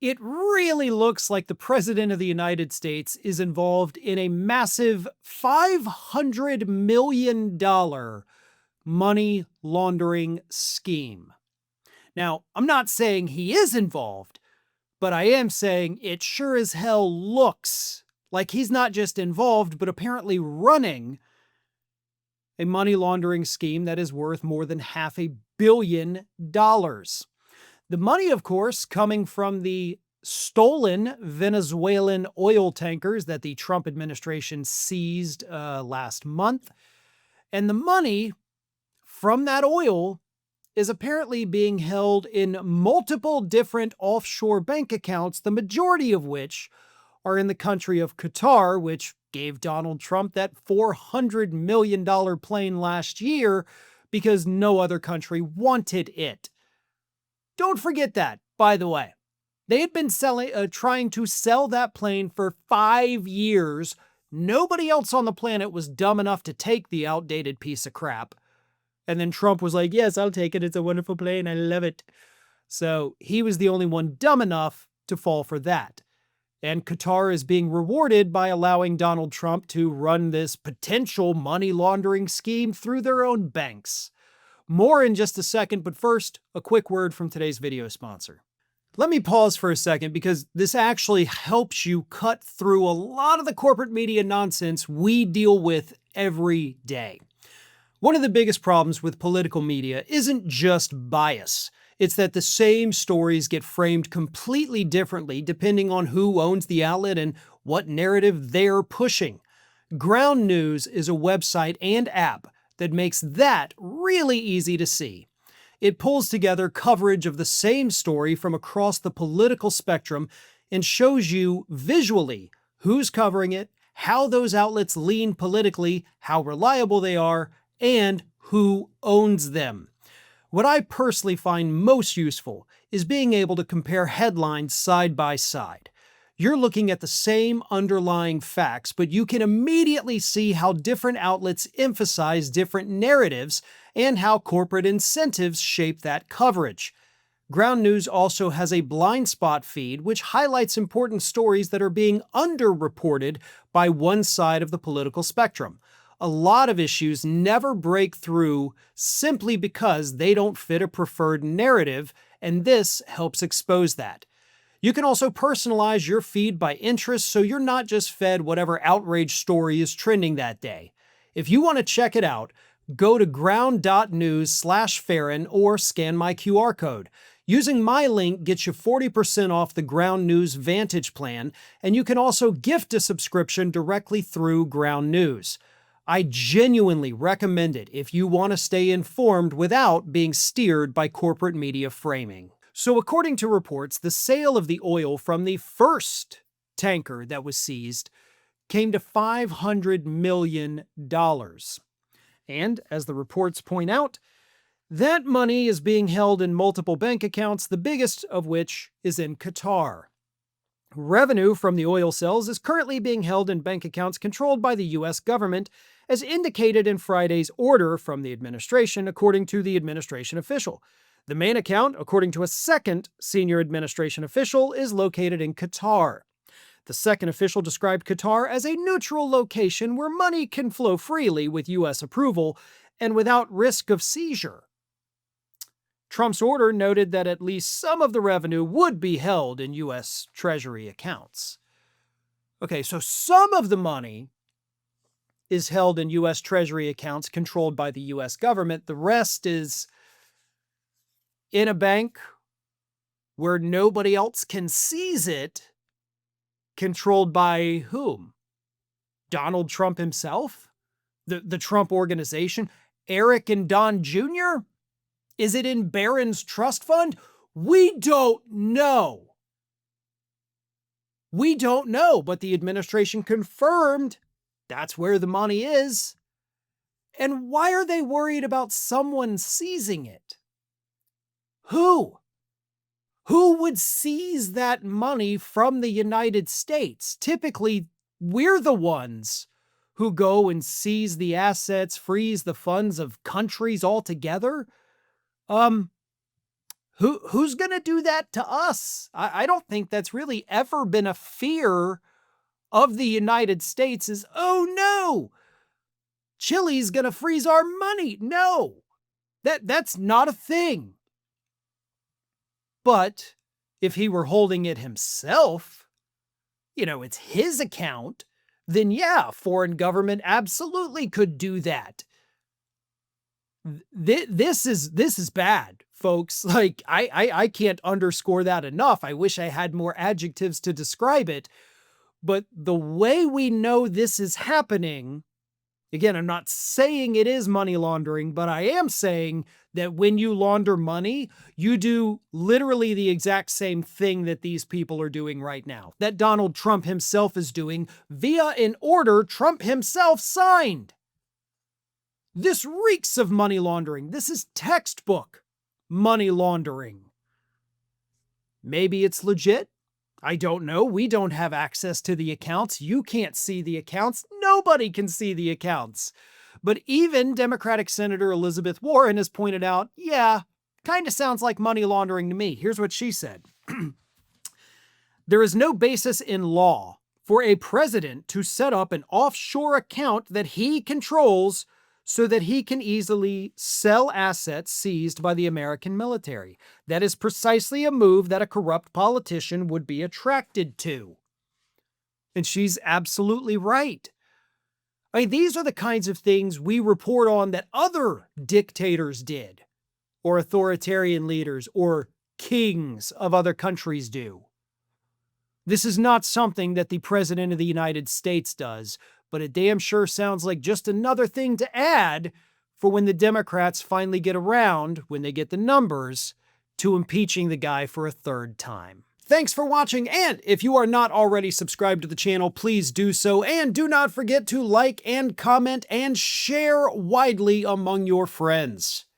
It really looks like the President of the United States is involved in a massive $500 million money laundering scheme. Now, I'm not saying he is involved, but I am saying it sure as hell looks like he's not just involved, but apparently running a money laundering scheme that is worth more than $500 million. The money, of course, coming from the stolen Venezuelan oil tankers that the Trump administration seized last month. And the money from that oil is apparently being held in multiple different offshore bank accounts, the majority of which are in the country of Qatar, which gave Donald Trump that $400 million plane last year because no other country wanted it. Don't forget that, by the way. They had been trying to sell that plane for 5 years. Nobody else on the planet was dumb enough to take the outdated piece of crap. And then Trump was like, yes, I'll take it. It's a wonderful plane. I love it. So he was the only one dumb enough to fall for that. And Qatar is being rewarded by allowing Donald Trump to run this potential money laundering scheme through their own banks. More in just a second, but first, a quick word from today's video sponsor. Let me pause for a second because this actually helps you cut through a lot of the corporate media nonsense we deal with every day. One of the biggest problems with political media isn't just bias. It's that the same stories get framed completely differently depending on who owns the outlet and what narrative they're pushing. Ground News is a website and app that makes that really easy to see. It pulls together coverage of the same story from across the political spectrum and shows you visually who's covering it, how those outlets lean politically, how reliable they are, and who owns them. What I personally find most useful is being able to compare headlines side by side. You're looking at the same underlying facts, but you can immediately see how different outlets emphasize different narratives and how corporate incentives shape that coverage. Ground News also has a blind spot feed, which highlights important stories that are being underreported by one side of the political spectrum. A lot of issues never break through simply because they don't fit a preferred narrative, and this helps expose that. You can also personalize your feed by interest so you're not just fed whatever outrage story is trending that day. If you want to check it out, go to ground.news/Farron or scan my QR code. Using my link gets you 40% off the Ground News Vantage plan, and you can also gift a subscription directly through Ground News. I genuinely recommend it if you want to stay informed without being steered by corporate media framing. So according to reports, the sale of the oil from the first tanker that was seized came to $500 million. And as the reports point out, that money is being held in multiple bank accounts, the biggest of which is in Qatar. Revenue from the oil sales is currently being held in bank accounts controlled by the U.S. government, as indicated in Friday's order from the administration, according to the administration official. The main account, according to a second senior administration official, is located in Qatar. The second official described Qatar as a neutral location where money can flow freely with U.S. approval and without risk of seizure. Trump's order noted that at least some of the revenue would be held in U.S. Treasury accounts. Okay, so some of the money is held in U.S. Treasury accounts controlled by the U.S. government. The rest is in a bank where nobody else can seize it, controlled by whom? Donald Trump himself? The Trump Organization? Eric and Don Jr.? Is it in Barron's trust fund? We don't know. We don't know, but the administration confirmed that's where the money is. And why are they worried about someone seizing it? Who? Who would seize that money from the United States? Typically, we're the ones who go and seize the assets, freeze the funds of countries altogether. Who's going to do that to us? I don't think that's really ever been a fear of the United States is, oh no, Chile's going to freeze our money. No, that's not a thing. But if he were holding it himself, it's his account, then yeah, foreign government absolutely could do that. This is bad, folks. Like, I can't underscore that enough. I wish I had more adjectives to describe it. But the way we know this is happening, again, I'm not saying it is money laundering, but I am saying that when you launder money, you do literally the exact same thing that these people are doing right now, that Donald Trump himself is doing via an order Trump himself signed. This reeks of money laundering. This is textbook money laundering. Maybe it's legit. I don't know. We don't have access to the accounts. You can't see the accounts. Nobody can see the accounts. But even Democratic Senator Elizabeth Warren has pointed out, yeah, kind of sounds like money laundering to me. Here's what she said. There is no basis in law for a president to set up an offshore account that he controls so that he can easily sell assets seized by the American military. That is precisely a move that a corrupt politician would be attracted to. And she's absolutely right. I mean, these are the kinds of things we report on that other dictators did, or authoritarian leaders, or kings of other countries do. This is not something that the President of the United States does, but it damn sure sounds like just another thing to add for when the Democrats finally get around, when they get the numbers, to impeaching the guy for a third time. Thanks for watching, and if you are not already subscribed to the channel, please do so, and do not forget to like and comment and share widely among your friends.